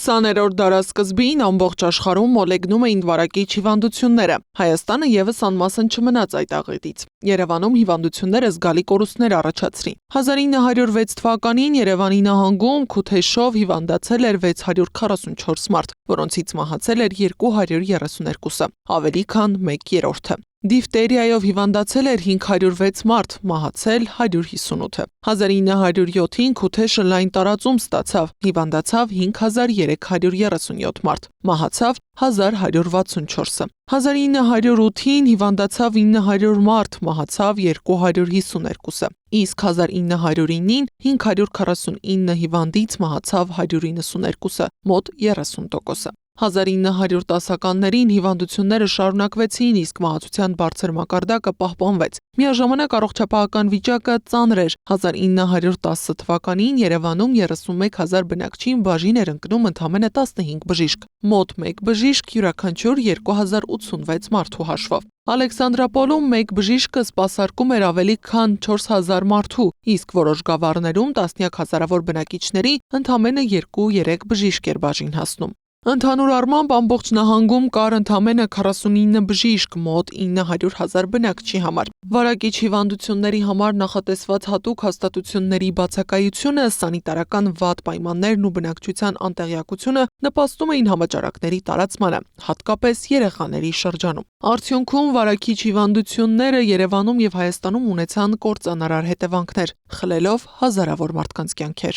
20-րդ դարասկզբին ամբողջ աշխարհում մոլեգնում էին վարակիչ հիվանդությունները։ Հայաստանը ևս անմասն չմնաց այդ աղետից։ Երևանում հիվանդությունները զգալի կորուստներ առաջացրին։ 1906 թվականին Երևանի նահանգում քութեշով հիվանդացել էր 644 մարդ, որոնցից մահացել էր 232-ը, ավելի քան 1/3-ը։ Դիֆտերիայով հիվանդացել էր 506 մարդ, մահացել 158-ը։ 1907-ին Քութեշը լայն տարածում ստացավ, հիվանդացավ 5337 մարդ, մահացավ 1164-ը։ 1908-ին հիվանդացավ 900 մարդ, մահացավ 252-ը։ Իսկ 1909-ին 549 հիվանդից մահացավ 192-ը, մոտ 30%-ը։ 1910-ականներին հիվանդությունները շարունակվեցին, իսկ մահացության բարձր մակարդակը պահպանվեց։ Միաժամանակ առողջապահական վիճակը ծանր էր։ 1910 թվականին Երևանում 31000 բնակչին բաժին էր ընկնում ընդամենը 15 բժիշկ, մոտ 1 բժիշկ յուրաքանչյուր 2086 մարդու հաշվով։ Ալեքսանդրապոլում 1 բժիշկը սպասարկում էր ավելի քան 4000 մարդու, իսկ որոշ գավառներում տասնյակ հազարավոր բնակիչների ընդամենը 2-3 բժիշկ էր բաժին հասնում։ Ընդհանուր առմամբ ամբողջ նահանգում կար ընդամենը 49 բժիշկ մոտ 900,000 բնակչի համար։ Վարակիչ հիվանդությունների համար նախատեսված հատուկ հաստատությունների բացակայությունը, սանիտարական վատ պայմաններն ու բնակչության անտեղյակությունը նպաստում էին համաճարակների տարածմանը, հատկապես երեխաների շրջանում։ Արդյունքում վարակիչ հիվանդությունները Երևանում եւ Հայաստանում ունեցան կործանարար հետևանքներ, խլելով հազարավոր մարդկանց կյանքեր։